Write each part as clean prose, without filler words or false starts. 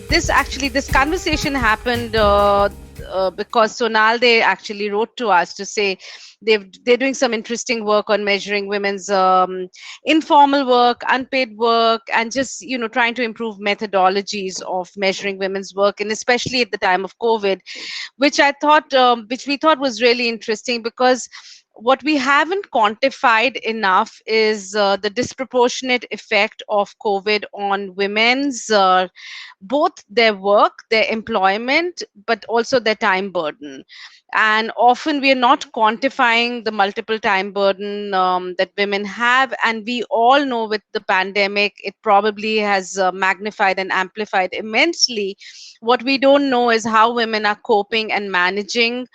this conversation happened because Sonal, they actually wrote to us to say they're doing some interesting work on measuring women's informal work, unpaid work, and just trying to improve methodologies of measuring women's work, and especially at the time of COVID, which we thought was really interesting, because what we haven't quantified enough is the disproportionate effect of COVID on women's both their work, their employment, but also their time burden. And often we are not quantifying the multiple time burden that women have. And we all know with the pandemic, it probably has magnified and amplified immensely. What we don't know is how women are coping and managing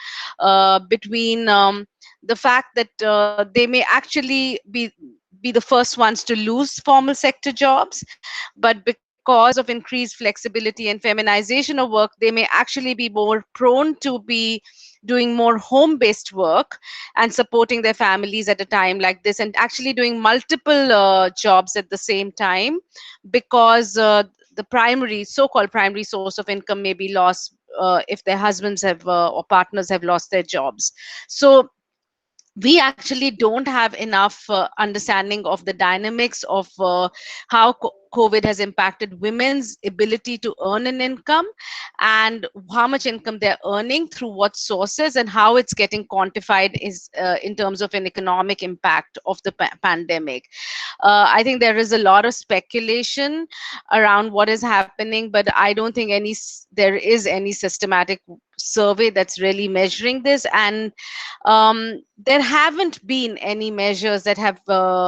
between the fact that they may actually be the first ones to lose formal sector jobs, but because of increased flexibility and feminization of work, they may actually be more prone to be doing more home-based work and supporting their families at a time like this, and actually doing multiple jobs at the same time, because the primary, so-called primary source of income may be lost if their husbands have or partners have lost their jobs. So we actually don't have enough understanding of the dynamics of how COVID has impacted women's ability to earn an income, and how much income they're earning through what sources, and how it's getting quantified is in terms of an economic impact of the pandemic. I think there is a lot of speculation around what is happening, but I don't think there is any systematic survey that's really measuring this. And there haven't been any measures that have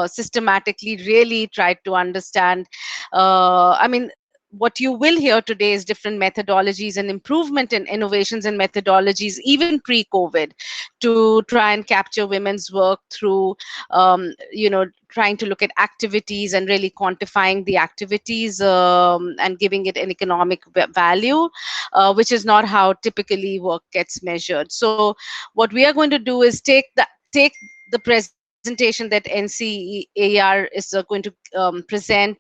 systematically really tried to understand. I mean, what you will hear today is different methodologies and improvement in innovations and methodologies, even pre-COVID, to try and capture women's work through, trying to look at activities and really quantifying the activities and giving it an economic value, which is not how typically work gets measured. So what we are going to do is take the presentation that NCAER is going to present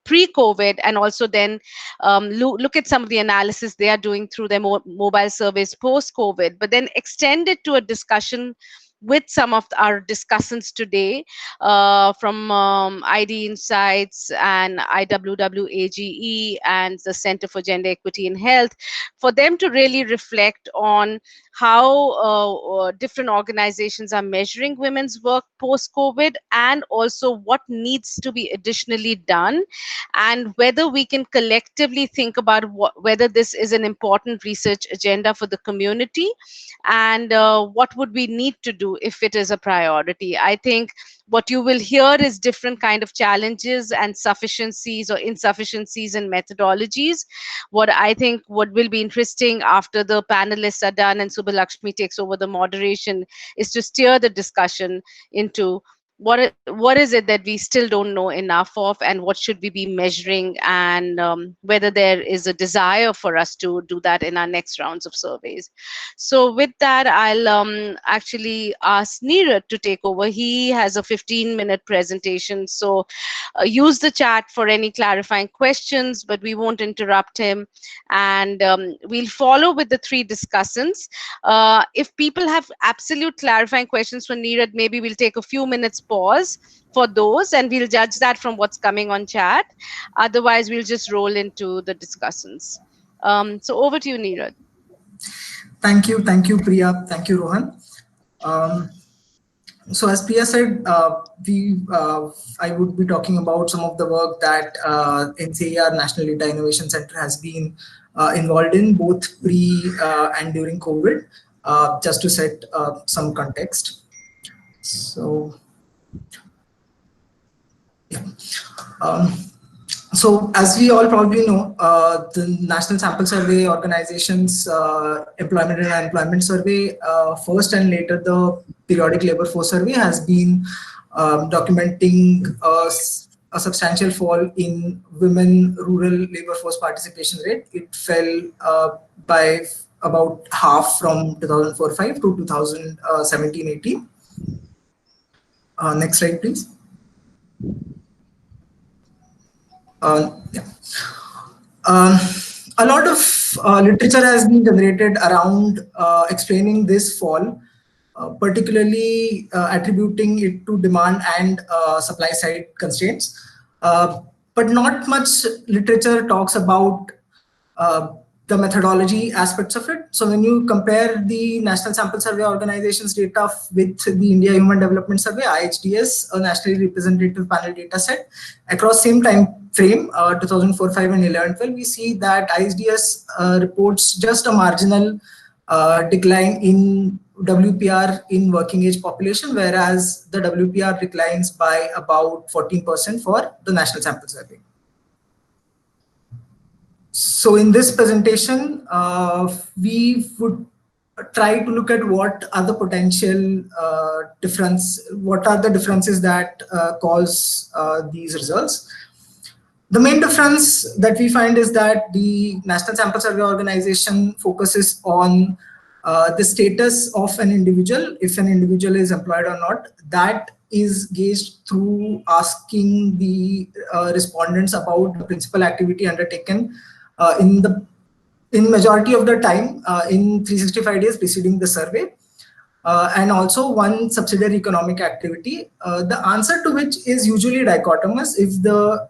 pre-COVID, and also then look at some of the analysis they are doing through their mobile surveys post-COVID, but then extend it to a discussion with some of our discussants today from IDinsights and IWWAGE and the Center for Gender Equity in Health, for them to really reflect on how different organizations are measuring women's work post-COVID, and also what needs to be additionally done, and whether we can collectively think about whether this is an important research agenda for the community, and what would we need to do if it is a priority. I think what you will hear is different kind of challenges and sufficiencies or insufficiencies in methodologies. What I think what will be interesting after the panelists are done and Subhalakshmi takes over the moderation is to steer the discussion into what is it that we still don't know enough of, and what should we be measuring, and whether there is a desire for us to do that in our next rounds of surveys. So with that, I'll actually ask Neerad to take over. He has a 15-minute presentation, so use the chat for any clarifying questions, but we won't interrupt him. And we'll follow with the three discussants. If people have absolute clarifying questions for Neerad, maybe we'll take a few minutes pause for those, and we'll judge that from what's coming on chat. Otherwise, we'll just roll into the discussants. So over to you, Neerad. Thank you, Priya. Thank you, Rohan. So as Priya said, I would be talking about some of the work that NCAER National Data Innovation Center has been involved in both pre and during COVID, just to set some context. So, yeah. So as we all probably know, the National Sample Survey Organization's Employment and Unemployment Survey, first and later the Periodic Labor Force Survey, has been documenting a substantial fall in women rural labor force participation rate. It fell by about half from 2004-05 to 2017-18. Next slide, please. Yeah. A lot of literature has been generated around explaining this fall, particularly attributing it to demand and supply side constraints. But not much literature talks about uh, the methodology aspects of it. So when you compare the National Sample Survey Organization's data with the India Human Development Survey, IHDS, a nationally representative panel data set, across same time frame, 2004, 5 and 11, 12, we see that IHDS reports just a marginal decline in WPR in working age population, whereas the WPR declines by about 14% for the National Sample Survey. So in this presentation, we would try to look at what are the potential what are the differences that cause these results. The main difference that we find is that the National Sample Survey Organization focuses on the status of an individual, if an individual is employed or not. That is gauged through asking the respondents about the principal activity undertaken in majority of the time in 365 days preceding the survey, and also one subsidiary economic activity, the answer to which is usually dichotomous if the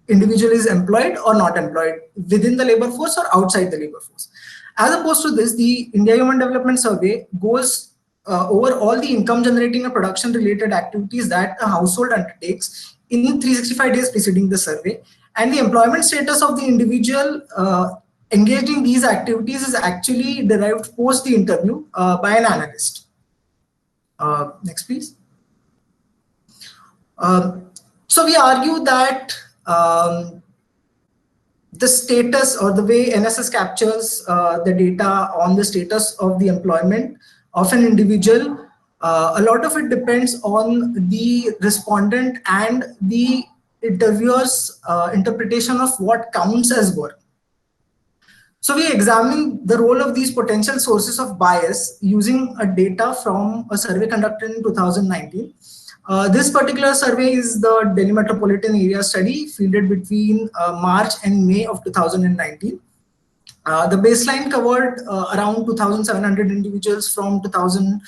individual is employed or not employed within the labor force or outside the labor force. As opposed to this, the India Human Development Survey goes over all the income generating and production related activities that a household undertakes in 365 days preceding the survey, and the employment status of the individual engaged in these activities is actually derived post the interview by an analyst. Next, please. So we argue that the status or the way NSS captures the data on the status of the employment of an individual, a lot of it depends on the respondent and the interviewer's interpretation of what counts as work. So we examine the role of these potential sources of bias using a data from a survey conducted in 2019. This particular survey is the Delhi Metropolitan Area Study fielded between March and May of 2019. The baseline covered around 2,700 individuals from within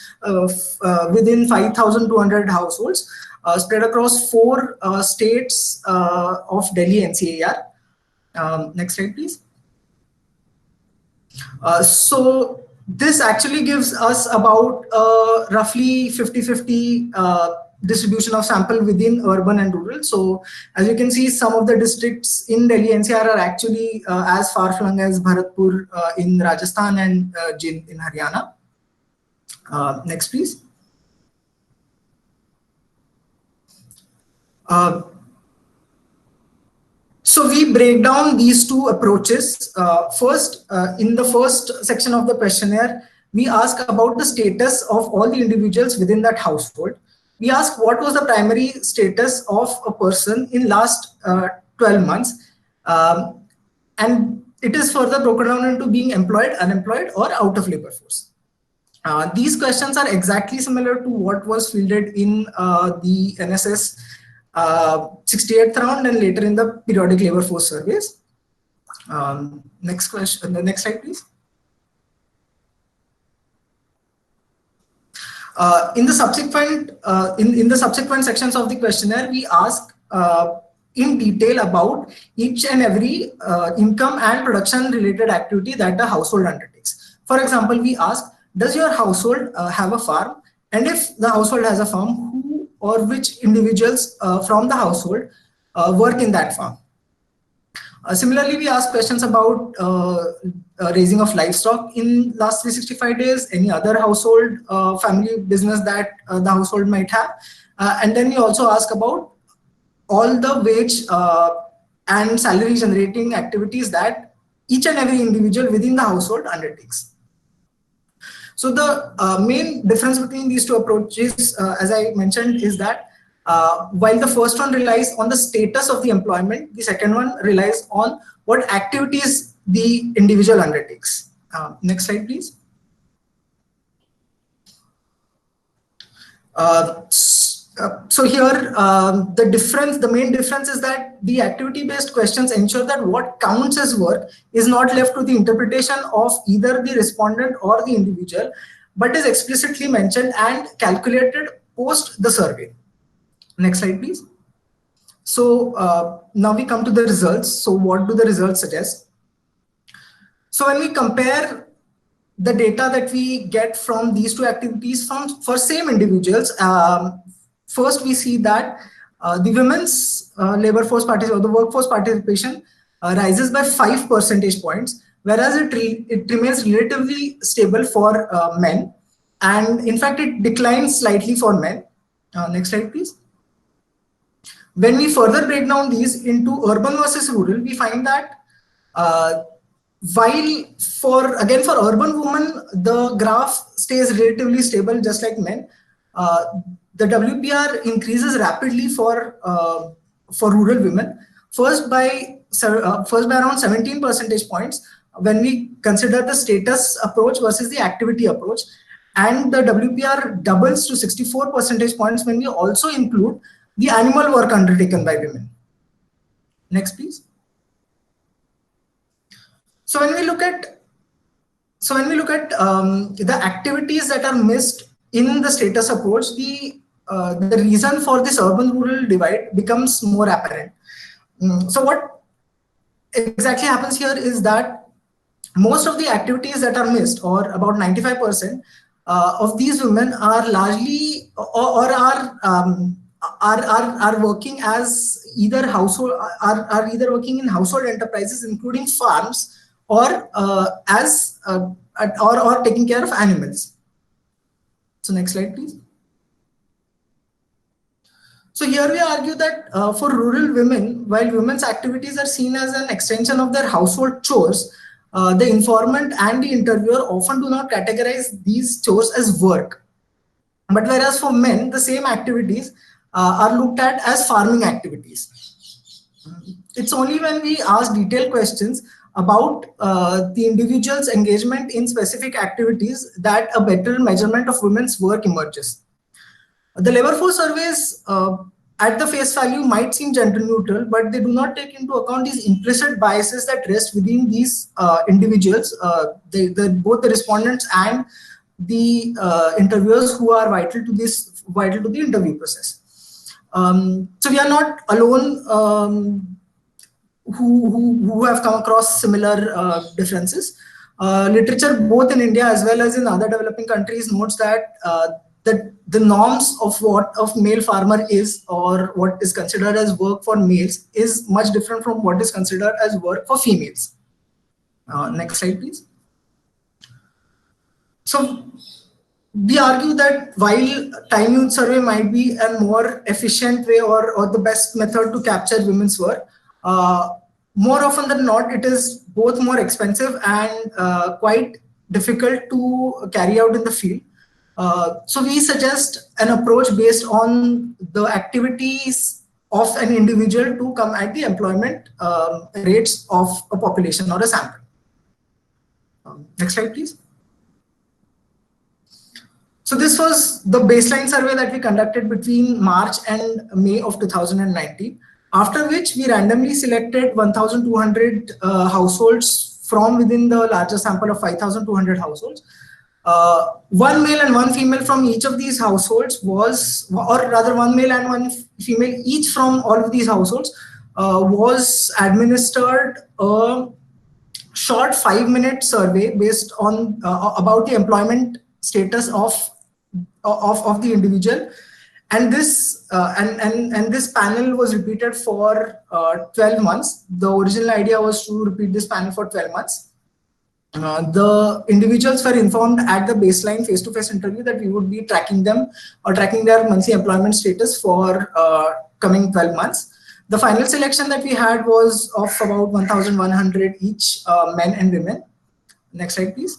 5,200 households spread across 4 states of Delhi NCAER. Next slide, please. So this actually gives us about roughly 50-50 distribution of sample within urban and rural. So as you can see, some of the districts in Delhi NCR are actually as far flung as Bharatpur in Rajasthan and Jind in Haryana. Next, please. So we break down these two approaches. First, in the first section of the questionnaire, we ask about the status of all the individuals within that household. We ask what was the primary status of a person in last 12 months. And it is further broken down into being employed, unemployed, or out of labor force. These questions are exactly similar to what was fielded in the NSS 68th round and later in the periodic labor force surveys. Next question, the next slide, please. In the subsequent in the subsequent sections of the questionnaire, we ask in detail about each and every income and production related activity that the household undertakes. For example, we ask, does your household have a farm? And if the household has a farm, who or which individuals from the household work in that farm? Similarly, we ask questions about raising of livestock in last 365 days, any other household family business that the household might have. And then we also ask about all the wage and salary generating activities that each and every individual within the household undertakes. So the main difference between these two approaches, as I mentioned, is that while the first one relies on the status of the employment, the second one relies on what activities the individual undertakes. Next slide, please. So here, the main difference is that the activity-based questions ensure that what counts as work is not left to the interpretation of either the respondent or the individual, but is explicitly mentioned and calculated post the survey. Next slide, please. So now we come to the results. So what do the results suggest? So when we compare the data that we get from these two activities for same individuals, first we see that the women's labor force participation or the workforce participation rises by 5 percentage points, whereas it remains relatively stable for men, and in fact it declines slightly for men. Next slide, please. When we further break down these into urban versus rural, we find that while for urban women, the graph stays relatively stable, just like men, the WPR increases rapidly for rural women. First by around 17 percentage points when we consider the status approach versus the activity approach, and the WPR doubles to 64 percentage points when we also include the animal work undertaken by women. Next, please. So when we look at the activities that are missed in the status approach, the reason for this urban-rural divide becomes more apparent. So what exactly happens here is that most of the activities that are missed, or about 95% of these women, are largely or are working as either household are either working in household enterprises, including farms, or or taking care of animals. So next slide, please. So here we argue that for rural women, while women's activities are seen as an extension of their household chores, the informant and the interviewer often do not categorize these chores as work. But whereas for men, the same activities are looked at as farming activities. It's only when we ask detailed questions about the individual's engagement in specific activities that a better measurement of women's work emerges. The labor force surveys at the face value might seem gender neutral, but they do not take into account these implicit biases that rest within these individuals, both the respondents and the interviewers, who are vital to the interview process. So we are not alone who have come across similar differences. Literature both in India as well as in other developing countries notes that the norms of what a male farmer is, or what is considered as work for males, is much different from what is considered as work for females. Next slide, please. So we argue that while time use survey might be a more efficient way or the best method to capture women's work, more often than not, it is both more expensive and quite difficult to carry out in the field. So we suggest an approach based on the activities of an individual to come at the employment rates of a population or a sample. Next slide, please. So this was the baseline survey that we conducted between March and May of 2019, after which we randomly selected 1,200 households from within the larger sample of 5,200 households. One male and one female from each of these households was, or rather one male and one female each from all of these households was administered a short 5-minute survey based on about the employment status of the individual, and this this panel was repeated for 12 months. The original idea was to repeat this panel for 12 months. The individuals were informed at the baseline face-to-face interview that we would be tracking them or tracking their monthly employment status for coming 12 months. The final selection that we had was of about 1,100 each, men and women. Next slide, please.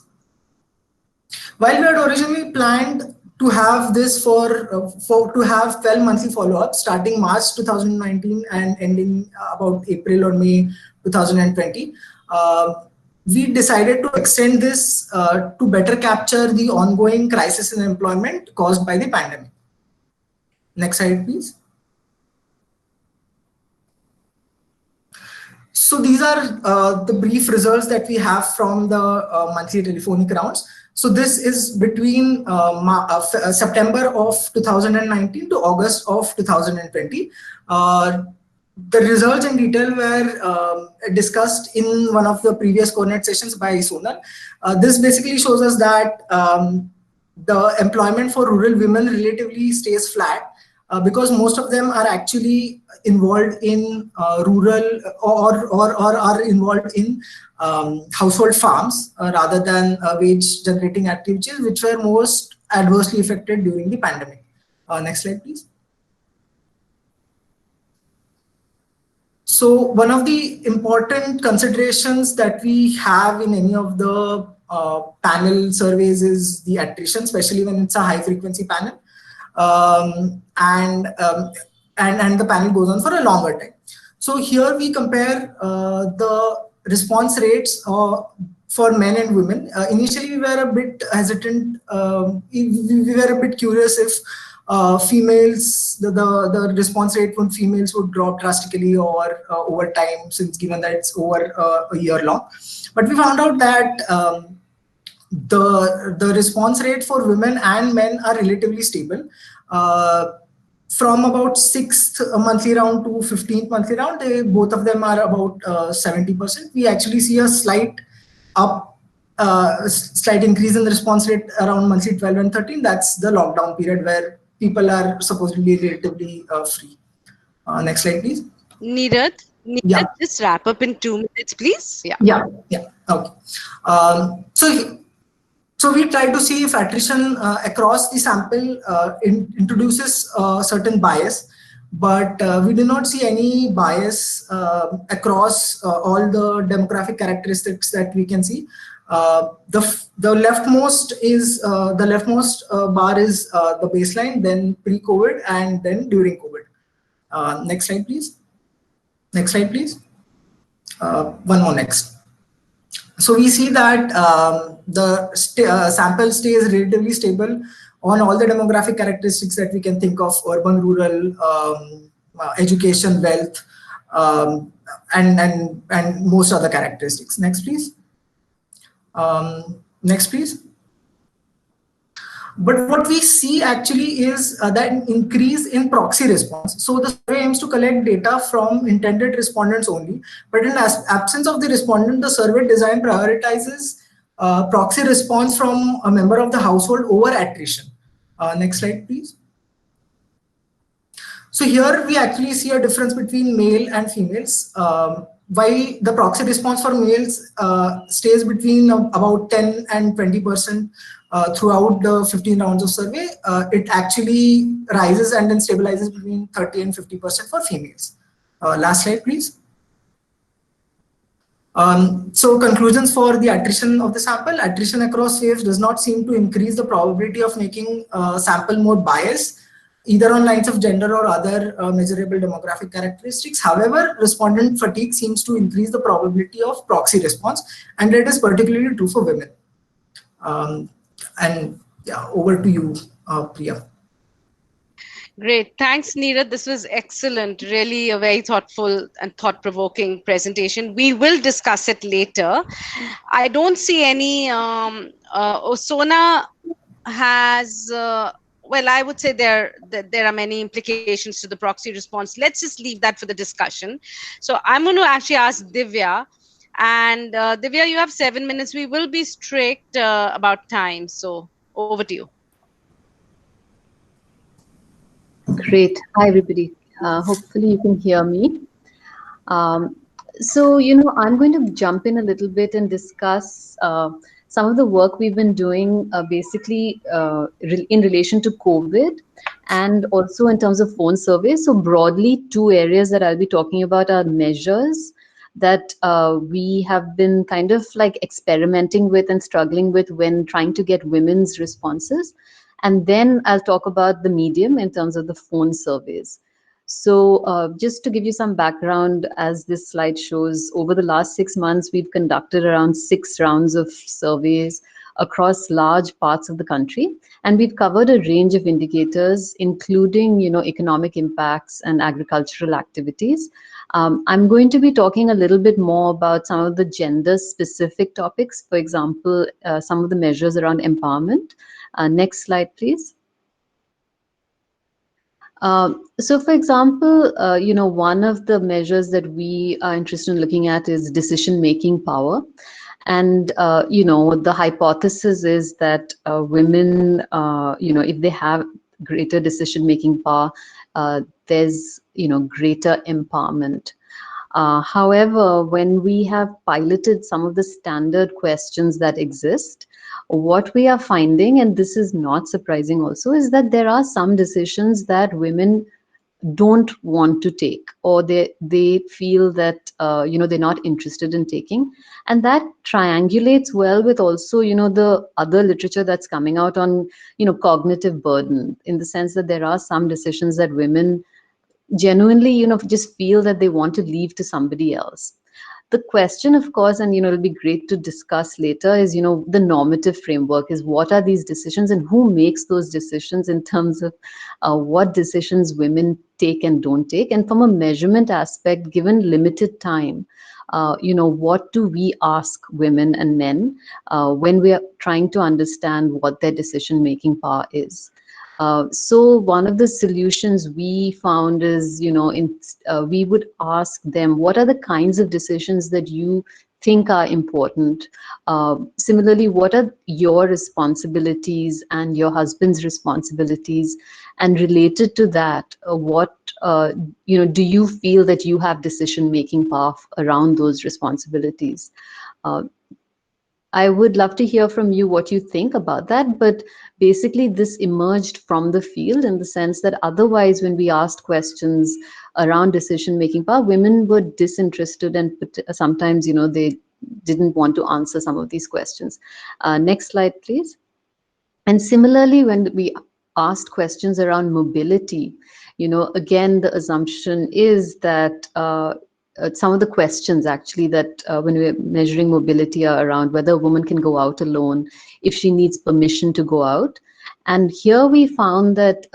While we had originally planned to have this to have 12 monthly follow-ups starting March 2019 and ending about April or May 2020, we decided to extend this to better capture the ongoing crisis in employment caused by the pandemic. Next slide, please. So these are the brief results that we have from the monthly telephonic rounds. So this is between September of 2019 to August of 2020. The results in detail were discussed in one of the previous coordinate sessions by Sona. This basically shows us that the employment for rural women relatively stays flat because most of them are actually involved in rural or are involved in household farms rather than wage generating activities, which were most adversely affected during the pandemic. Next slide, please. So one of the important considerations that we have in any of the panel surveys is the attrition, especially when it's a high frequency panel. And the panel goes on for a longer time. So here we compare the response rates for men and women. Initially, we were a bit hesitant. We were a bit curious if females, the response rate from females would drop drastically or over time, since given that it's over a year long. But we found out that the response rate for women and men are relatively stable. From about 6th monthly round to 15th monthly round, both of them are about 70%. We actually see a slight increase in the response rate around monthly 12 and 13. That's the lockdown period where people are supposedly relatively free. Next slide, please. Neerad, Yeah. just wrap up in 2 minutes, please. Yeah. Okay. So we try to see if attrition across the sample introduces certain bias, but we do not see any bias across all the demographic characteristics that we can see. The leftmost is the leftmost bar is the baseline, then pre-COVID, and then during COVID. Next slide, please. Next slide, please. One more next. So we see that the sample stays relatively stable on all the demographic characteristics that we can think of: urban, rural, education, wealth, and most other characteristics. Next, please. Next, please. But what we see actually is that increase in proxy response. So the survey aims to collect data from intended respondents only, but in absence of the respondent, the survey design prioritizes proxy response from a member of the household over attrition. Next slide, please. So here we actually see a difference between male and females. While the proxy response for males stays between about 10 and 20% throughout the 15 rounds of survey, it actually rises and then stabilizes between 30 and 50% for females. Last slide, please. So conclusions for the attrition of the sample. Attrition across waves does not seem to increase the probability of making sample more biased, either on lines of gender or other measurable demographic characteristics. However, respondent fatigue seems to increase the probability of proxy response, and it is particularly true for women. And yeah, over to you, Priya. Great. Thanks, Neerad. This was excellent. Really a very thoughtful and thought-provoking presentation. We will discuss it later. I don't see any... Sona has... well, I would say there are many implications to the proxy response. Let's just leave that for the discussion. So I'm going to actually ask Divya. And Divya, you have 7 minutes. We will be strict about time. So over to you. Great. Hi, everybody. Hopefully you can hear me. So, I'm going to jump in a little bit and discuss some of the work we've been doing basically in relation to COVID and also in terms of phone surveys. So broadly, two areas that I'll be talking about are measures that we have been kind of like experimenting with and struggling with when trying to get women's responses. And then I'll talk about the medium in terms of the phone surveys. So just to give you some background, as this slide shows, over the last 6 months, we've conducted around 6 rounds of surveys across large parts of the country. And we've covered a range of indicators, including, economic impacts and agricultural activities. I'm going to be talking a little bit more about some of the gender-specific topics, for example, some of the measures around empowerment. Next slide, please. So, for example, one of the measures that we are interested in looking at is decision-making power. And, the hypothesis is that women, if they have greater decision-making power, there's, greater empowerment. However, when we have piloted some of the standard questions that exist, what we are finding, and this is not surprising also, is that there are some decisions that women don't want to take, or they feel that they're not interested in taking, and that triangulates well with also the other literature that's coming out on cognitive burden, in the sense that there are some decisions that women genuinely just feel that they want to leave to somebody else. The question, of course, and it'll be great to discuss later, is the normative framework is what are these decisions and who makes those decisions in terms of what decisions women take and don't take. And from a measurement aspect, given limited time, what do we ask women and men when we are trying to understand what their decision-making power is? So one of the solutions we found is, we would ask them, what are the kinds of decisions that you think are important? Similarly, what are your responsibilities and your husband's responsibilities? And related to that, what do you feel that you have decision-making power around those responsibilities? I would love to hear from you what you think about that, but basically this emerged from the field in the sense that otherwise when we asked questions around decision-making power, women were disinterested and sometimes, they didn't want to answer some of these questions. Next slide, please. And similarly, when we asked questions around mobility, again, the assumption is that some of the questions actually that when we're measuring mobility are around whether a woman can go out alone, if she needs permission to go out. And here we found that,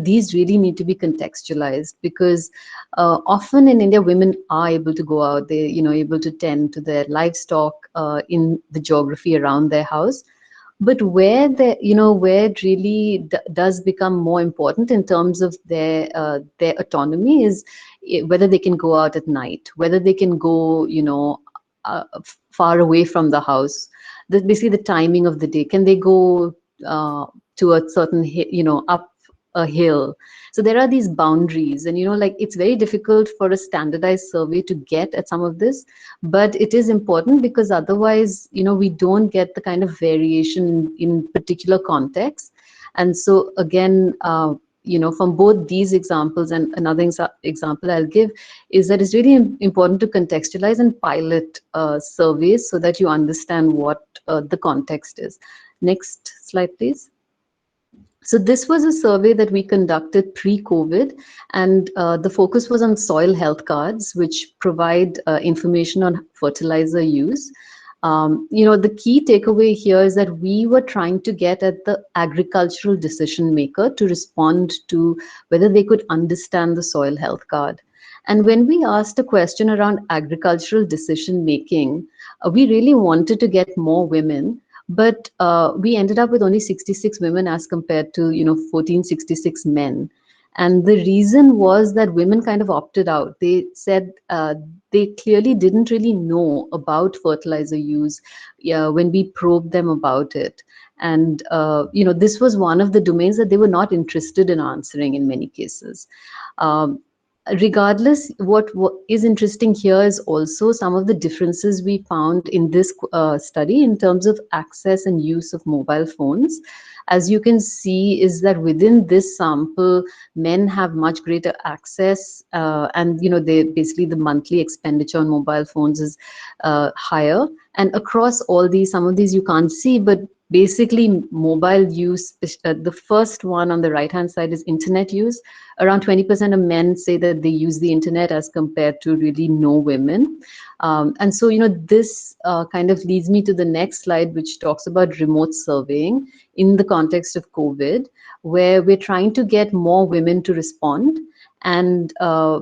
these really need to be contextualized, because often in India, women are able to go out, they're, able to tend to their livestock in the geography around their house. But where where it really does become more important in terms of their autonomy is whether they can go out at night, whether they can go, far away from the house. Basically, the timing of the day. Can they go to a certain, up a hill? So there are these boundaries, and it's very difficult for a standardized survey to get at some of this, but it is important because otherwise, we don't get the kind of variation in particular contexts. And so again, from both these examples and another example I'll give is that it's really important to contextualize and pilot surveys so that you understand what the context is. Next slide, please. So this was a survey that we conducted pre-COVID, and the focus was on soil health cards, which provide information on fertilizer use. The key takeaway here is that we were trying to get at the agricultural decision maker to respond to whether they could understand the soil health card. And when we asked a question around agricultural decision making, we really wanted to get more women. But we ended up with only 66 women as compared to 1466 men. And the reason was that women kind of opted out. They said they clearly didn't really know about fertilizer use when we probed them about it. And this was one of the domains that they were not interested in answering in many cases. Regardless, what is interesting here is also some of the differences we found in this study in terms of access and use of mobile phones. As you can see, is that within this sample, men have much greater access, and they basically the monthly expenditure on mobile phones is higher. And across all these, some of these you can't see, but basically mobile use, the first one on the right hand side is internet use. Around 20% of men say that they use the internet as compared to really no women. And so, this kind of leads me to the next slide, which talks about remote surveying in the context of COVID, where we're trying to get more women to respond. And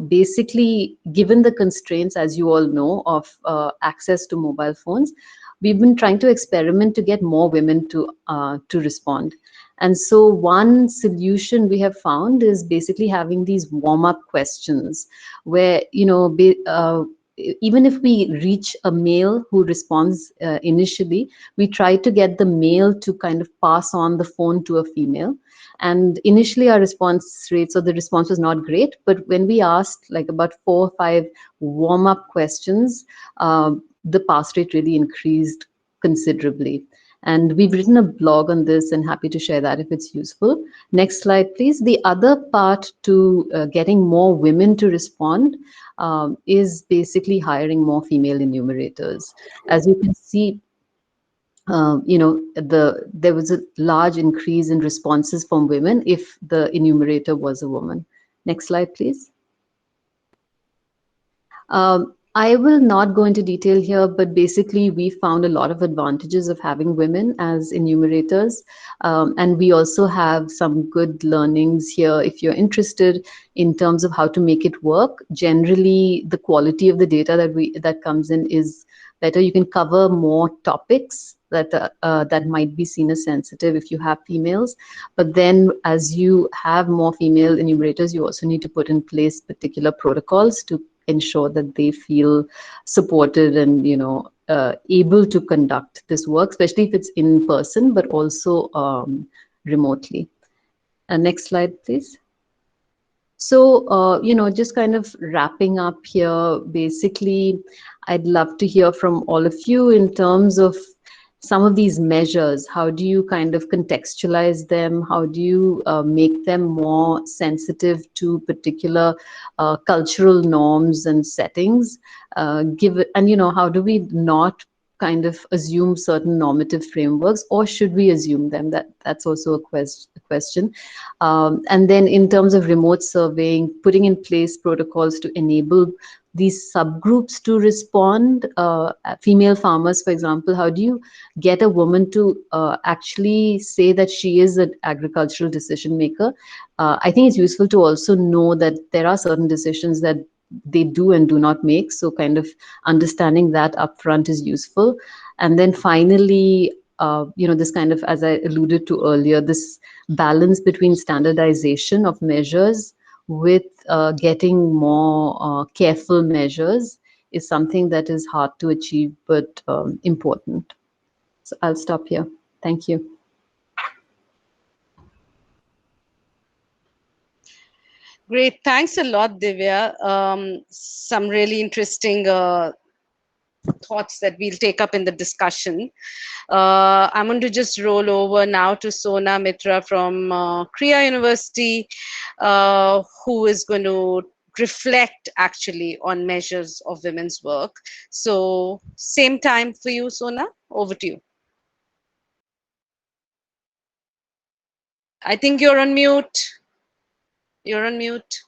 basically, given the constraints, as you all know, of access to mobile phones, we've been trying to experiment to get more women to respond. And so one solution we have found is basically having these warm-up questions where, even if we reach a male who responds initially, we try to get the male to kind of pass on the phone to a female. And initially our response rate, so the response was not great, but when we asked like about 4 or 5 warm-up questions, the pass rate really increased considerably. And we've written a blog on this and happy to share that if it's useful. Next slide, please. The other part to getting more women to respond is basically hiring more female enumerators. As you can see, there was a large increase in responses from women if the enumerator was a woman. Next slide, please. I will not go into detail here, but basically we found a lot of advantages of having women as enumerators. And we also have some good learnings here if you're interested in terms of how to make it work. Generally, the quality of the data that comes in is better. You can cover more topics that might be seen as sensitive if you have females. But then as you have more female enumerators, you also need to put in place particular protocols to ensure that they feel supported and able to conduct this work, especially if it's in person, but also remotely. Next slide, please. So, just kind of wrapping up here, basically, I'd love to hear from all of you in terms of some of these measures. How do you kind of contextualize them? How do you make them more sensitive to particular cultural norms and settings? How do we not kind of assume certain normative frameworks, or should we assume them? That's also a question. And then in terms of remote surveying, putting in place protocols to enable these subgroups to respond. Female farmers, for example, how do you get a woman to actually say that she is an agricultural decision maker? I think it's useful to also know that there are certain decisions that they do and do not make. So kind of understanding that upfront is useful. And then finally, this kind of, as I alluded to earlier, this balance between standardization of measures with getting more careful measures is something that is hard to achieve, but important. So I'll stop here. Thank you. Great. Thanks a lot, Divya. Some really interesting thoughts that we'll take up in the discussion. I'm going to just roll over now to Sona Mitra from Kriya University, who is going to reflect actually on measures of women's work. So same time for you, Sona. Over to you. I think you're on mute. You're on mute.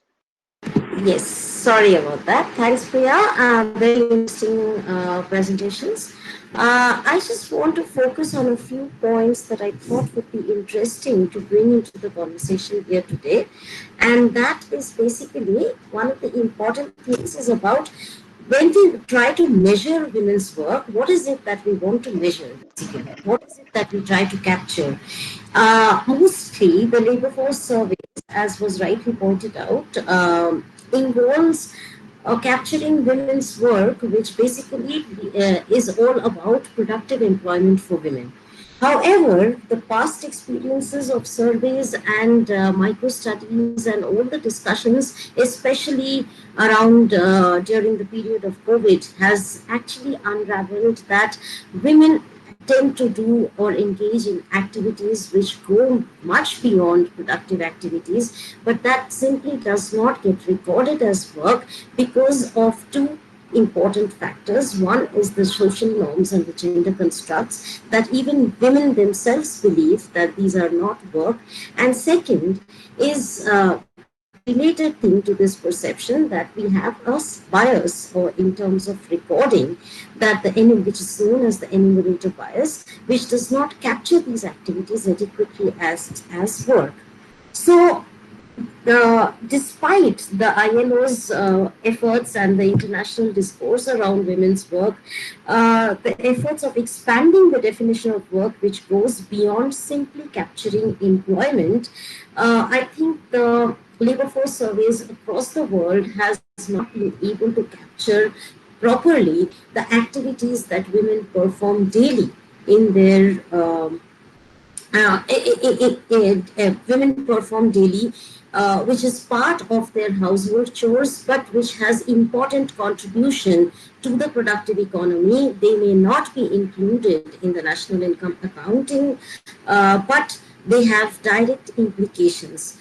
Yes, sorry about that. Thanks, Priya. Very interesting presentations. I just want to focus on a few points that I thought would be interesting to bring into the conversation here today. And that is basically one of the important things is about when we try to measure women's work, what is it that we want to measure? What is it that we try to capture? Mostly the labor force surveys, as was rightly pointed out, involves capturing women's work, which basically is all about productive employment for women. However, the past experiences of surveys and micro-studies and all the discussions, especially around during the period of COVID, has actually unraveled that women tend to do or engage in activities which go much beyond productive activities, but that simply does not get recorded as work because of two important factors. One is the social norms and the gender constructs that even women themselves believe that these are not work. And second is a related thing to this perception that we have a bias or in terms of recording that which is known as the enumerator bias, which does not capture these activities adequately as work. So despite the ILO's efforts and the international discourse around women's work, the efforts of expanding the definition of work, which goes beyond simply capturing employment, I think the labor force surveys across the world has not been able to capture properly the activities that women perform daily in their women perform daily, which is part of their household chores, but which has important contribution to the productive economy. They may not be included in the national income accounting, but they have direct implications.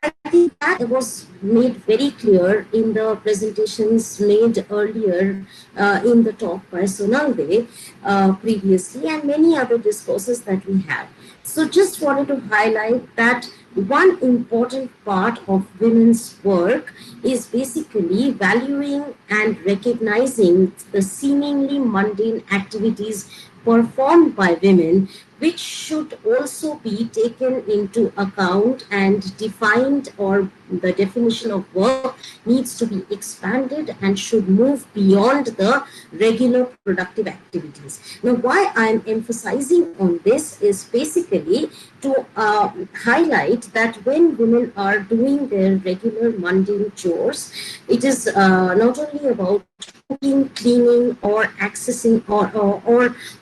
I think that was made very clear in the presentations made earlier in the talk by Sonalde previously, and many other discourses that we have. So just wanted to highlight that one important part of women's work is basically valuing and recognizing the seemingly mundane activities performed by women, which should also be taken into account and defined, or the definition of work needs to be expanded and should move beyond the regular productive activities. Now, why I'm emphasizing on this is basically to highlight that when women are doing their regular mundane chores, it is not only about cooking, cleaning, or accessing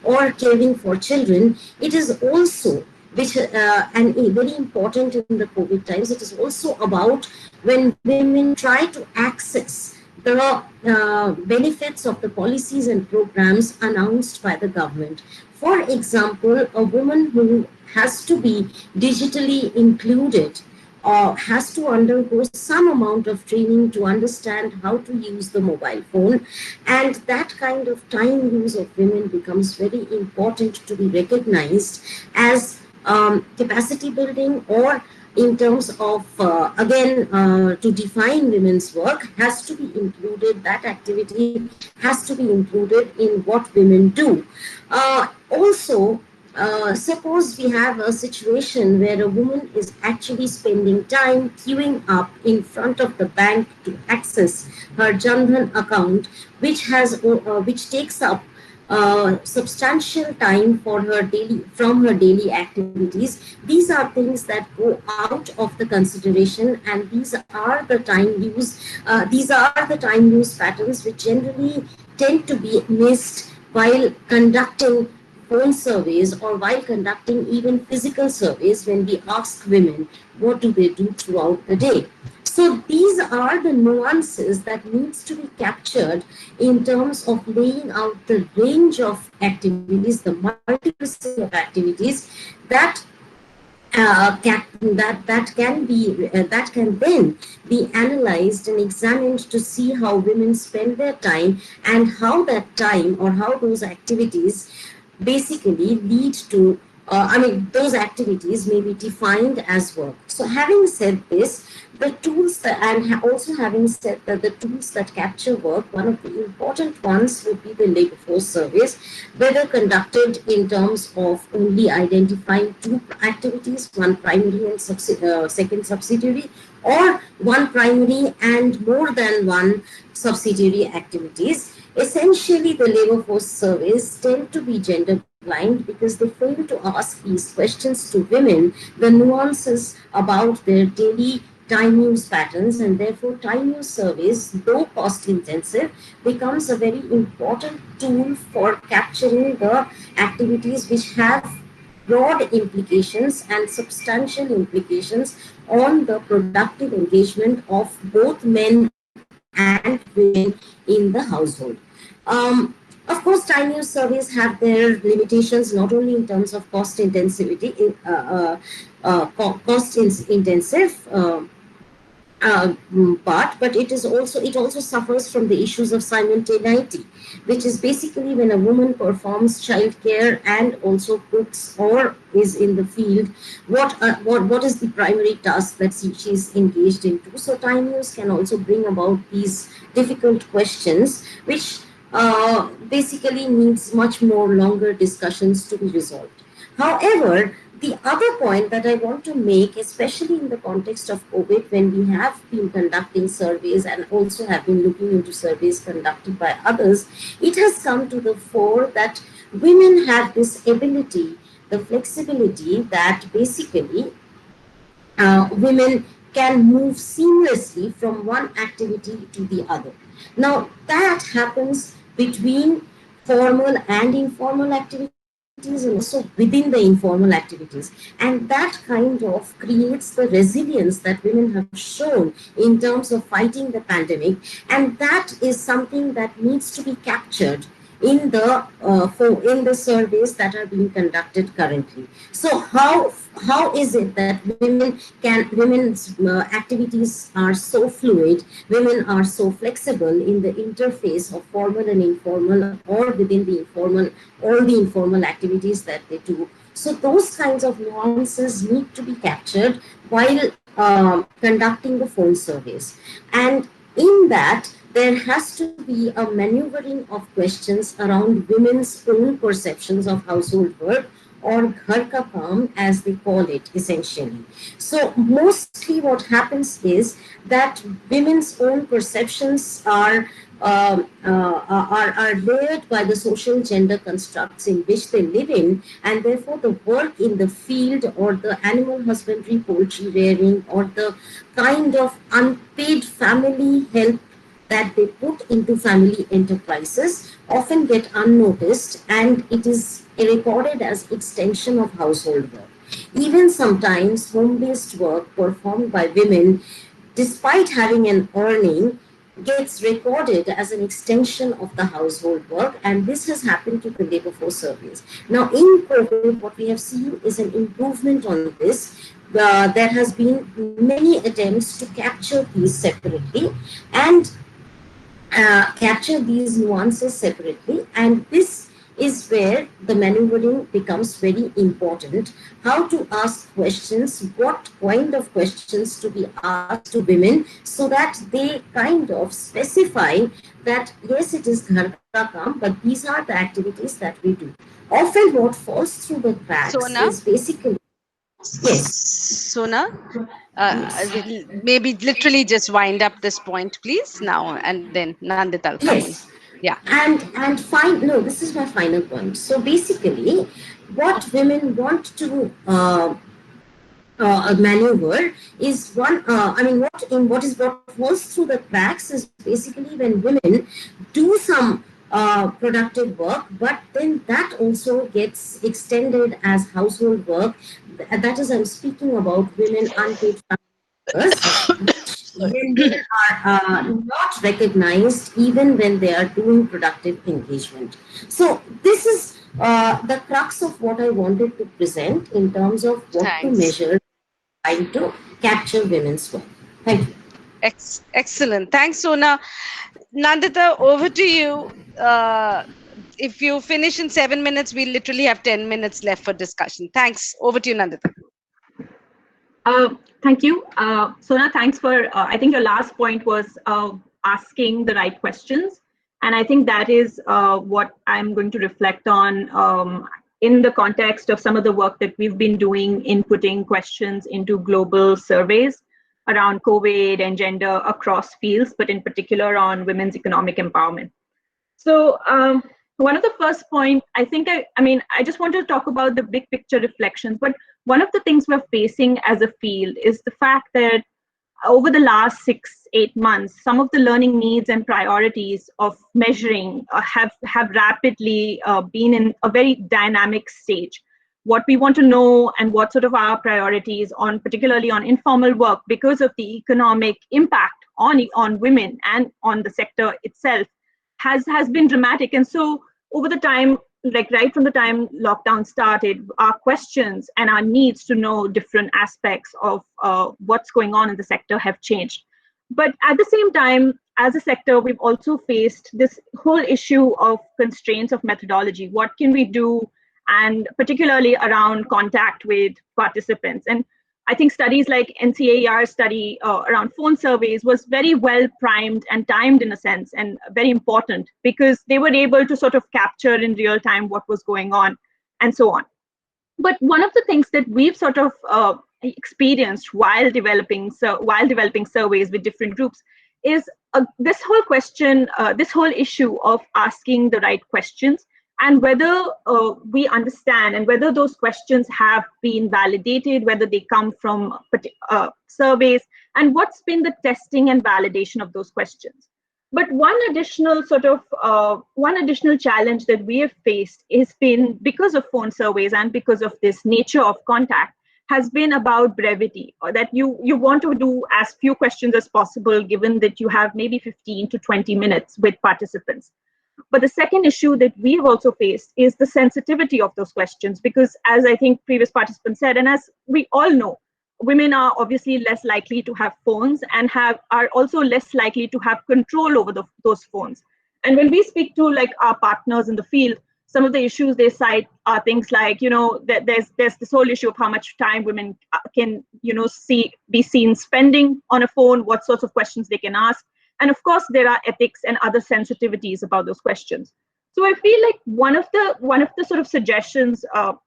or caring for children. It is also, which and very important in the COVID times, it is also about when women try to access the benefits of the policies and programs announced by the government. For example, a woman who has to be digitally included has to undergo some amount of training to understand how to use the mobile phone, and that kind of time use of women becomes very important to be recognized as capacity building, or in terms of to define women's work has to be included, that activity has to be included in what women do. Also, suppose we have a situation where a woman is actually spending time queuing up in front of the bank to access her Jan Dhan account, which takes up substantial time from her daily activities. These are things that go out of the consideration, and these are the time use patterns which generally tend to be missed while conducting phone surveys or while conducting even physical surveys when we ask women what do they do throughout the day. So these are the nuances that needs to be captured in terms of laying out the range of activities, the multiplicity of activities that that can then be analyzed and examined to see how women spend their time, and how that time or how those activities basically lead to those activities may be defined as work. So having said this, the tools that, and also having said that the tools that capture work, one of the important ones would be the labor force surveys, whether conducted in terms of only identifying two activities, one primary and second subsidiary, or one primary and more than one subsidiary activities. Essentially, the labor force surveys tend to be gender blind because they fail to ask these questions to women, the nuances about their daily time use patterns, and therefore time use surveys, though cost intensive, becomes a very important tool for capturing the activities which have broad implications and substantial implications on the productive engagement of both men and women in the household. Of course, time use surveys have their limitations, not only in terms of cost intensivity, cost intensive, part, but it also suffers from the issues of simultaneity, which is basically when a woman performs childcare and also cooks or is in the field, what is the primary task that she is engaged into. So time use can also bring about these difficult questions, which basically needs much more longer discussions to be resolved. However, the other point that I want to make, especially in the context of COVID, when we have been conducting surveys and also have been looking into surveys conducted by others, it has come to the fore that women have this ability, the flexibility that basically women can move seamlessly from one activity to the other. Now, that happens between formal and informal activities and also within the informal activities. And that kind of creates the resilience that women have shown in terms of fighting the pandemic. And that is something that needs to be captured in the surveys that are being conducted currently. So how is it that women's activities are so fluid, women are so flexible in the interface of formal and informal, or within the informal, all the informal activities that they do. So those kinds of nuances need to be captured while conducting the phone surveys. And in that, there has to be a maneuvering of questions around women's own perceptions of household work, or ghar ka kaam, as they call it, essentially. So mostly what happens is that women's own perceptions are layered by the social gender constructs in which they live in, and therefore the work in the field, or the animal husbandry, poultry rearing, or the kind of unpaid family help that they put into family enterprises often get unnoticed, and it is recorded as extension of household work. Even sometimes home-based work performed by women, despite having an earning, gets recorded as an extension of the household work, and this has happened to the labor force surveys. Now, in COVID, what we have seen is an improvement on this. There has been many attempts to capture these separately and capture these nuances separately, and this is where the maneuvering becomes very important. How to ask questions, what kind of questions to be asked to women, so that they kind of specify that yes, it is ghar ka kaam, but these are the activities that we do. Often what falls through the cracks Sona, is basically, yes, Sona, maybe literally just wind up this point, please, now, and then Nandita will come in. yes. Yeah. And fine, no, this is my final point. So basically, what women want to maneuver is one. What falls through the cracks is basically when women do some productive work, but then that also gets extended as household work. That is, I'm speaking about women unpaid which women are not recognized even when they are doing productive engagement. So this is the crux of what I wanted to present in terms of what to Thanks. measure, trying to capture women's work. Thank you. Excellent. Thanks, Sona. Nandita, over to you. If you finish in 7 minutes, we literally have 10 minutes left for discussion. Thanks. Over to you, Nandita. Thank you. Sona, thanks for, I think your last point was asking the right questions. And I think that is what I'm going to reflect on in the context of some of the work that we've been doing in putting questions into global surveys around COVID and gender across fields, but in particular on women's economic empowerment. So one of the first point, I just want to talk about the big picture reflections, but one of the things we're facing as a field is the fact that over the last 6-8 months, some of the learning needs and priorities of measuring have rapidly been in a very dynamic stage. What we want to know and what sort of our priorities on, particularly on informal work, because of the economic impact on women and on the sector itself, has been dramatic. And so over the time, like right from the time lockdown started, our questions and our needs to know different aspects of what's going on in the sector have changed. But at the same time, as a sector, we've also faced this whole issue of constraints of methodology. What can we do? And particularly around contact with participants. And I think studies like NCAER study around phone surveys was very well primed and timed in a sense, and very important because they were able to sort of capture in real time what was going on and so on. But one of the things that we've sort of experienced while developing surveys with different groups is this whole question, this whole issue of asking the right questions, and whether we understand and whether those questions have been validated, whether they come from surveys, and what's been the testing and validation of those questions. But one additional challenge that we have faced has been, because of phone surveys and because of this nature of contact, has been about brevity, or that you want to do as few questions as possible, given that you have maybe 15 to 20 minutes with participants. But the second issue that we have also faced is the sensitivity of those questions, because as I think previous participants said, and as we all know, women are obviously less likely to have phones and are also less likely to have control over those phones. And when we speak to like our partners in the field, some of the issues they cite are things like, that there's this whole issue of how much time women can, be seen spending on a phone, what sorts of questions they can ask. And of course, there are ethics and other sensitivities about those questions. So I feel like one of the sort of suggestions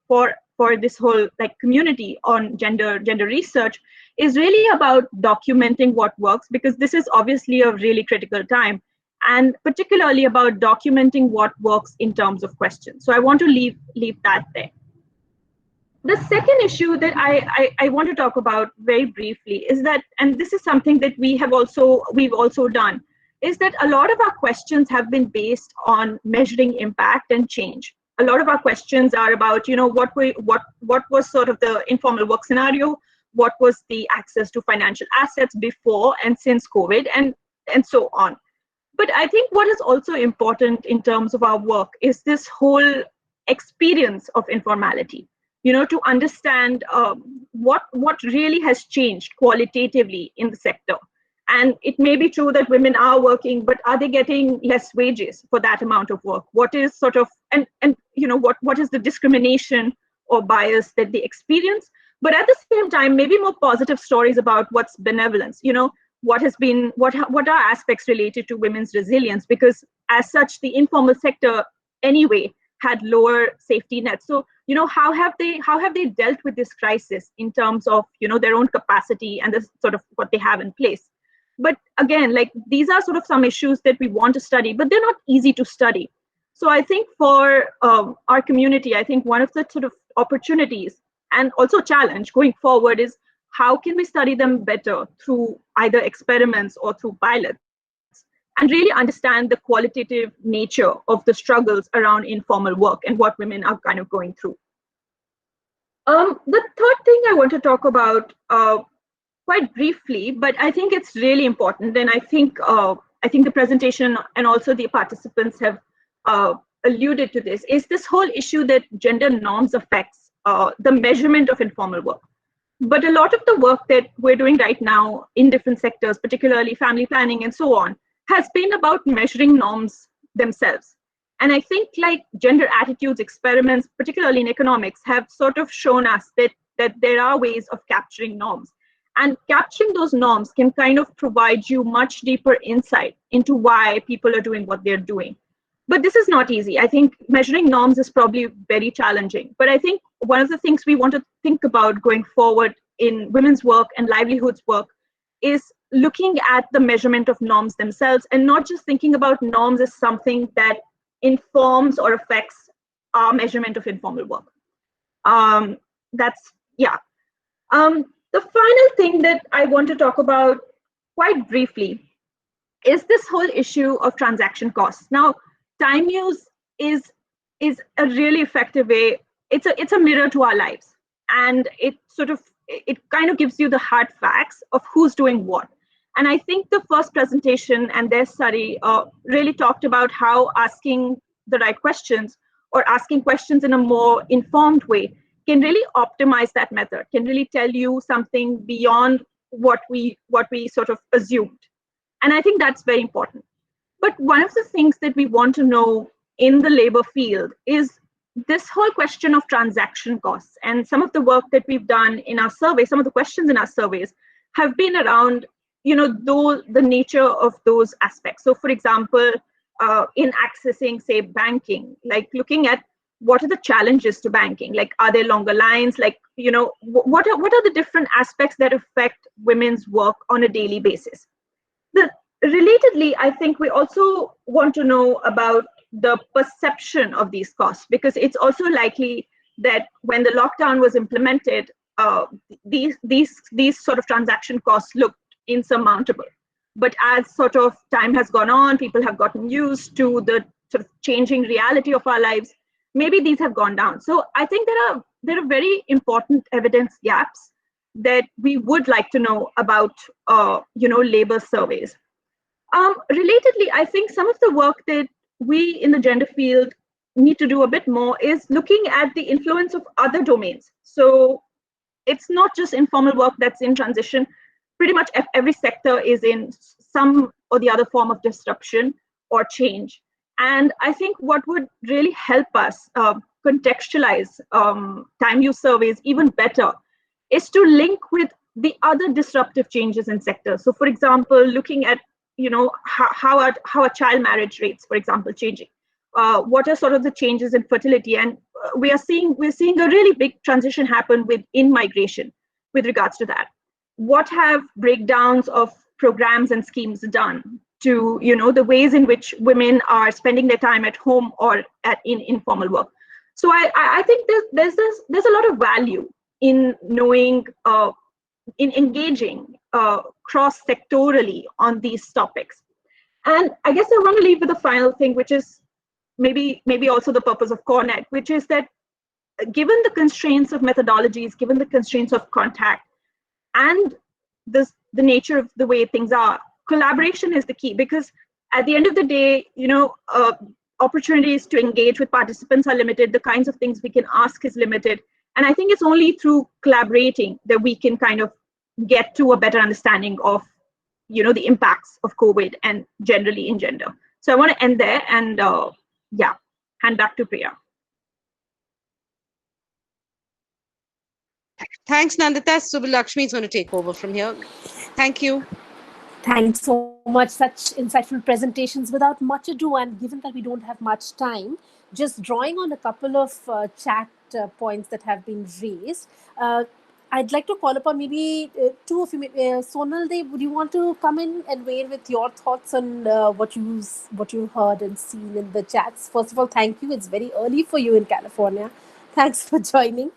for this whole like community on gender research is really about documenting what works, because this is obviously a really critical time, and particularly about documenting what works in terms of questions. So I want to leave that there. The second issue that I want to talk about very briefly is that, and this is something that we've also done, is that a lot of our questions have been based on measuring impact and change. A lot of our questions are about, what was sort of the informal work scenario, what was the access to financial assets before and since COVID, and so on. But I think what is also important in terms of our work is this whole experience of informality. To understand what really has changed qualitatively in the sector. And it may be true that women are working, but are they getting less wages for that amount of work? What is sort of, what is the discrimination or bias that they experience? But at the same time, maybe more positive stories about what's benevolence, what are aspects related to women's resilience? Because as such, the informal sector anyway had lower safety nets. So, how have they dealt with this crisis in terms of, their own capacity and the sort of what they have in place? But again, like these are sort of some issues that we want to study, but they're not easy to study. So I think for our community, I think one of the sort of opportunities and also challenge going forward is how can we study them better through either experiments or through pilots, and really understand the qualitative nature of the struggles around informal work and what women are kind of going through. The third thing I want to talk about quite briefly, but I think it's really important, and I think the presentation and also the participants have alluded to this, is this whole issue that gender norms affects the measurement of informal work. But a lot of the work that we're doing right now in different sectors, particularly family planning and so on, has been about measuring norms themselves. And I think like gender attitudes experiments, particularly in economics, have sort of shown us that there are ways of capturing norms. And capturing those norms can kind of provide you much deeper insight into why people are doing what they're doing. But this is not easy. I think measuring norms is probably very challenging. But I think one of the things we want to think about going forward in women's work and livelihoods work is looking at the measurement of norms themselves, and not just thinking about norms as something that informs or affects our measurement of informal work. The final thing that I want to talk about quite briefly is this whole issue of transaction costs. Now, time use is a really effective way. It's a mirror to our lives, and it kind of gives you the hard facts of who's doing what. And I think the first presentation and their study really talked about how asking the right questions or asking questions in a more informed way can really optimize that method, can really tell you something beyond what we sort of assumed And I think that's very important. But one of the things that we want to know in the labor field is this whole question of transaction costs. And some of the work that we've done in our survey, some of the questions in our surveys have been around, the nature of those aspects. So for example, in accessing, say, banking, like looking at what are the challenges to banking? Like, are there longer lines? Like, what are the different aspects that affect women's work on a daily basis? Relatedly, I think we also want to know about the perception of these costs, because it's also likely that when the lockdown was implemented, these sort of transaction costs looked insurmountable. But as sort of time has gone on, people have gotten used to the sort of changing reality of our lives. Maybe these have gone down. So I think there are very important evidence gaps that we would like to know about, labor surveys. Relatedly, I think some of the work that we in the gender field need to do a bit more is looking at the influence of other domains. So it's not just informal work that's in transition. Pretty much every sector is in some or the other form of disruption or change. And I think what would really help us contextualize time use surveys even better is to link with the other disruptive changes in sectors. So for example, looking at how are child marriage rates, for example, changing? What are sort of the changes in fertility? And we're seeing a really big transition happen in migration with regards to that. What have breakdowns of programs and schemes done to the ways in which women are spending their time at home or in informal work? So I think there's a lot of value in knowing, in engaging cross-sectorally on these topics. And I guess I want to leave with a final thing, which is maybe also the purpose of CoreNet, which is that given the constraints of methodologies, given the constraints of contact, and the nature of the way things are, collaboration is the key, because at the end of the day, opportunities to engage with participants are limited, the kinds of things we can ask is limited. And I think it's only through collaborating that we can kind of get to a better understanding of, the impacts of COVID and generally in gender. So I want to end there and hand back to Priya. Thanks, Nandita. Subhalakshmi is going to take over from here. Thank you. Thanks so much. Such insightful presentations. Without much ado, and given that we don't have much time, just drawing on a couple of chat points that have been raised, I'd like to call upon maybe two of you. Sonal, would you want to come in and weigh in with your thoughts on what you heard and seen in the chats? First of all, thank you. It's very early for you in California. Thanks for joining.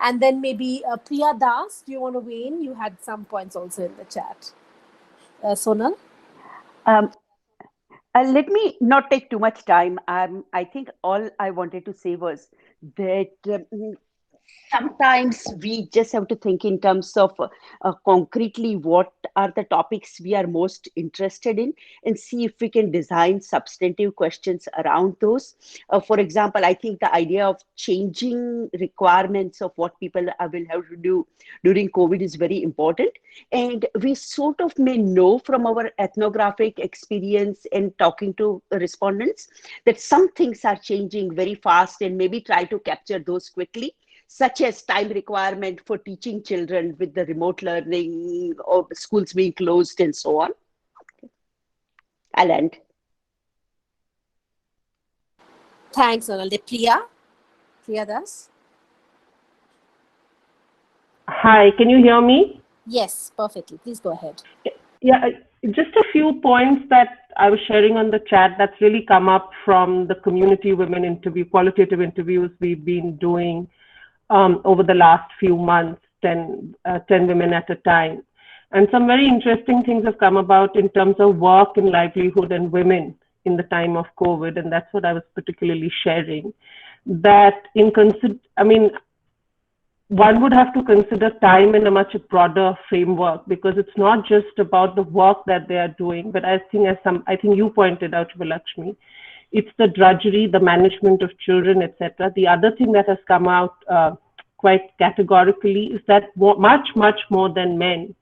And then maybe Priya Das, do you want to weigh in? You had some points also in the chat. Sonal? Let me not take too much time. I think all I wanted to say was that sometimes we just have to think in terms of concretely what are the topics we are most interested in and see if we can design substantive questions around those. For example, I think the idea of changing requirements of what people will have to do during COVID is very important. And we sort of may know from our ethnographic experience and talking to respondents that some things are changing very fast and maybe try to capture those quickly, such as time requirement for teaching children with the remote learning or schools being closed and so on. I'll end. Thanks, Sonal. Priya Das? Hi, can you hear me? Yes, perfectly. Please go ahead. Yeah, just a few points that I was sharing on the chat that's really come up from the community women qualitative interviews we've been doing over the last few months, 10 women at a time. And some very interesting things have come about in terms of work and livelihood and women in the time of COVID. And that's what I was particularly sharing. That one would have to consider time in a much broader framework, because it's not just about the work that they are doing, but I think you pointed out, Subhalakshmi, it's the drudgery, the management of children, etc. The other thing that has come out quite categorically is that much more than men,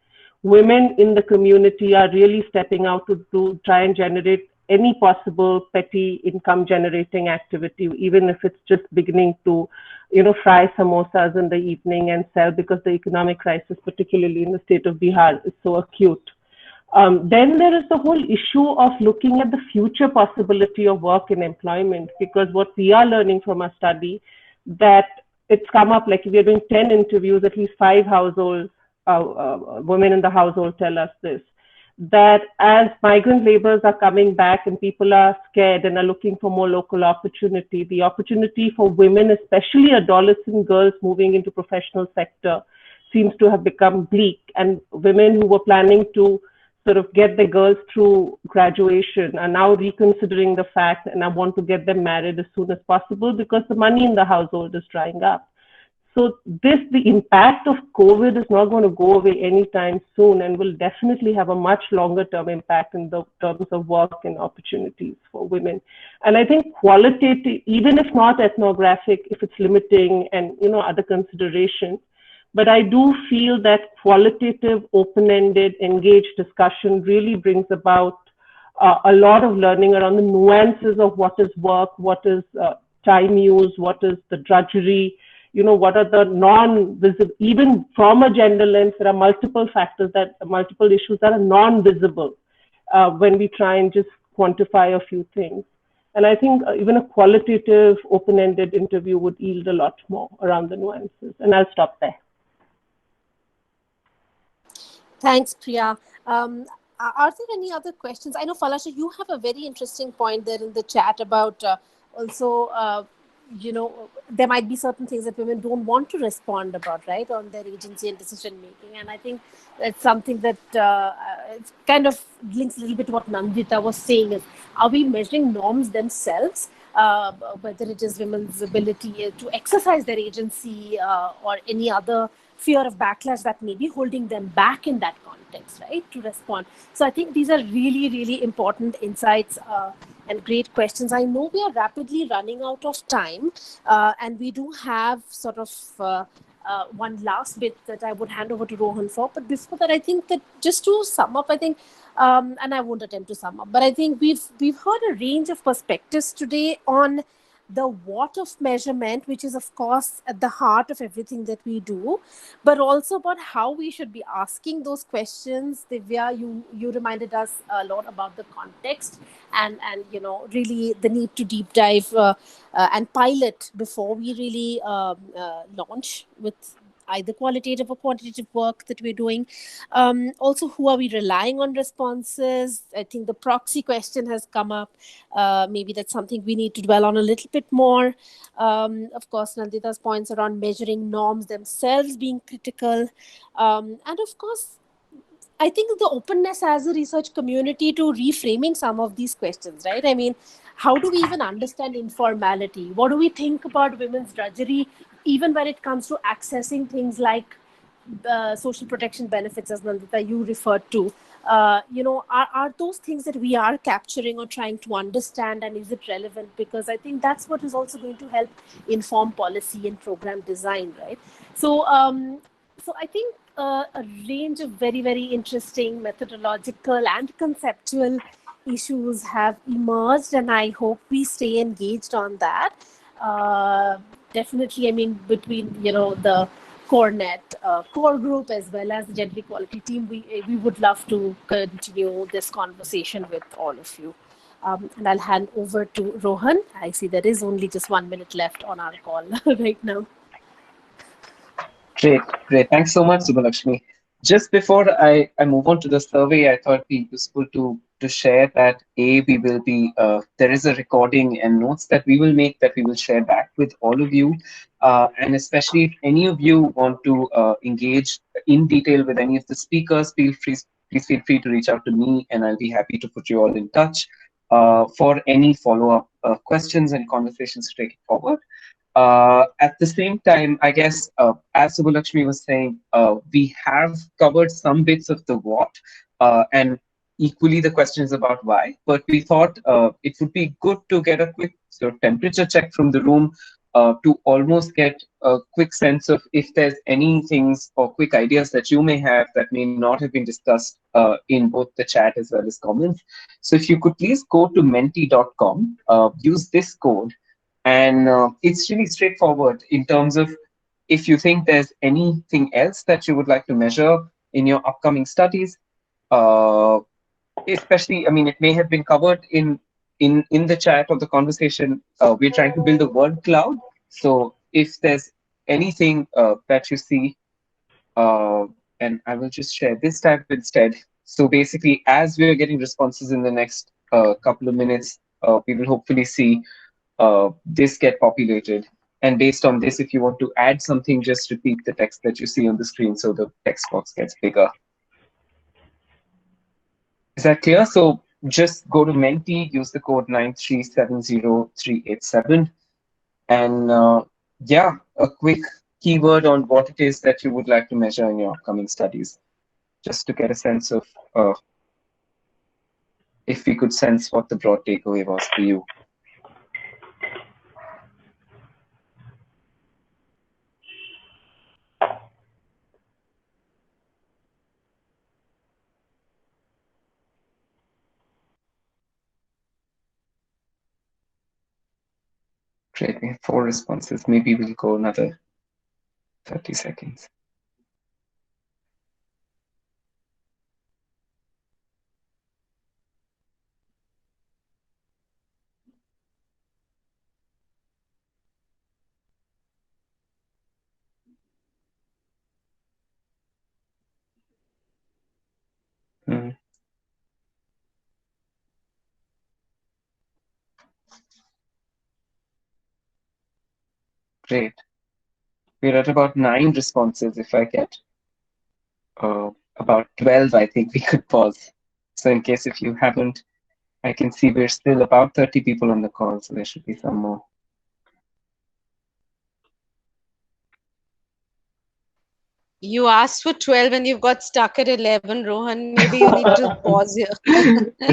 women in the community are really stepping out to try and generate any possible petty income generating activity, even if it's just beginning to, fry samosas in the evening and sell, because the economic crisis, particularly in the state of Bihar, is so acute. Then there is the whole issue of looking at the future possibility of work and employment, because what we are learning from our study, that it's come up, like if we're doing 10 interviews, at least 5 households, women in the household tell us this, that as migrant laborers are coming back and people are scared and are looking for more local opportunity, the opportunity for women, especially adolescent girls moving into professional sector, seems to have become bleak. And women who were planning to sort of get the girls through graduation are now reconsidering the fact, and I want to get them married as soon as possible because the money in the household is drying up. So the impact of COVID is not going to go away anytime soon, and will definitely have a much longer term impact in the terms of work and opportunities for women. And I think qualitative, even if not ethnographic, if it's limiting and, other considerations, but I do feel that qualitative, open-ended, engaged discussion really brings about a lot of learning around the nuances of what is work, what is time use, what is the drudgery, what are the non-visible, even from a gender lens, there are multiple issues that are non-visible when we try and just quantify a few things. And I think even a qualitative, open-ended interview would yield a lot more around the nuances. And I'll stop there. Thanks, Priya. Are there any other questions? I know, Falasha, you have a very interesting point there in the chat about also, there might be certain things that women don't want to respond about, right, on their agency and decision making. And I think that's something that it kind of links a little bit to what Nandita was saying, is, are we measuring norms themselves? Whether it is women's ability to exercise their agency or any other fear of backlash that may be holding them back in that context, right, to respond. So I think these are really, really important insights and great questions. I know we are rapidly running out of time, and we do have sort of one last bit that I would hand over to Rohan for. But before that, I think that just to sum up, I think, and I won't attempt to sum up, but I think we've heard a range of perspectives today on the what of measurement, which is of course at the heart of everything that we do, but also about how we should be asking those questions. Divya, you reminded us a lot about the context and really the need to deep dive and pilot before we really launch with either qualitative or quantitative work that we're doing. Also, who are we relying on responses? I think the proxy question has come up. Maybe that's something we need to dwell on a little bit more. Of course, Nandita's points around measuring norms themselves being critical. And of course, I think the openness as a research community to reframing some of these questions, right? I mean, how do we even understand informality? What do we think about women's drudgery, even when it comes to accessing things like social protection benefits, as Nandita, you referred to? Are those things that we are capturing or trying to understand, and is it relevant? Because I think that's what is also going to help inform policy and program design, right? So I think a range of very, very interesting methodological and conceptual issues have emerged, and I hope we stay engaged on that. Definitely, I mean, between the CoreNet core group as well as the gender equality team, we would love to continue this conversation with all of you. And I'll hand over to Rohan. I see there is only just 1 minute left on our call right now. Great. Thanks so much, Subhalakshmi. Just before I move on to the survey, I thought it'd be useful to share that we will be, there is a recording and notes that we will make that we will share back with all of you. And especially if any of you want to engage in detail with any of the speakers, please feel free to reach out to me, and I'll be happy to put you all in touch for any follow-up questions and conversations to take it forward. At the same time, I guess, as Subhalakshmi was saying, we have covered some bits of the what, and equally the questions about why, but we thought it would be good to get a quick sort of temperature check from the room to almost get a quick sense of if there's any things or quick ideas that you may have that may not have been discussed in both the chat as well as comments. So if you could please go to menti.com, use this code, and it's really straightforward in terms of if you think there's anything else that you would like to measure in your upcoming studies, especially, I mean, it may have been covered in the chat or the conversation. We're trying to build a word cloud. So if there's anything that you see, and I will just share this tab instead. So basically, as we are getting responses in the next couple of minutes, we will hopefully see this get populated. And based on this, if you want to add something, just repeat the text that you see on the screen so the text box gets bigger. Is that clear? So just go to Menti, use the code 9370387, and yeah, a quick keyword on what it is that you would like to measure in your upcoming studies, just to get a sense of if we could sense what the broad takeaway was for you. Great, we have 4 responses. Maybe we'll go another 30 seconds. Great. We're at about 9 responses. If I get about 12, I think we could pause. So in case if you haven't, I can see we're still about 30 people on the call, so there should be some more. You asked for 12 and you've got stuck at 11, Rohan. Maybe you need to pause here.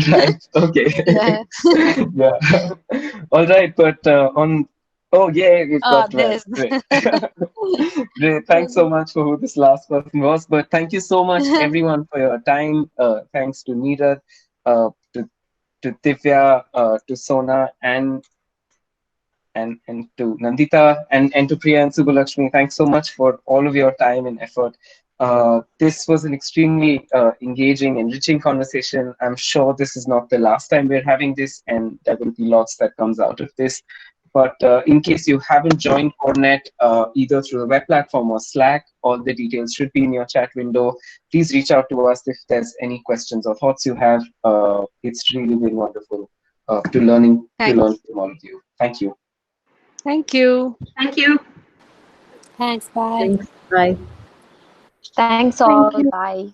Right, okay. Yeah. Yeah. All right, but oh, yeah, we've got 12. Great. Great. Thanks so much for who this last person was. But thank you so much, everyone, for your time. Thanks to Neerad, to Divya, to Sona, and to Nandita, and to Priya and Subhalakshmi. Thanks so much for all of your time and effort. This was an extremely engaging, enriching conversation. I'm sure this is not the last time we're having this, and there will be lots that comes out of this. But in case you haven't joined CoreNet, either through the web platform or Slack, all the details should be in your chat window. Please reach out to us if there's any questions or thoughts you have. It's really been wonderful to learn from all of you. Thank you. Thank you. Thank you. Thanks. Bye. Thanks. Bye. Thanks all. Bye.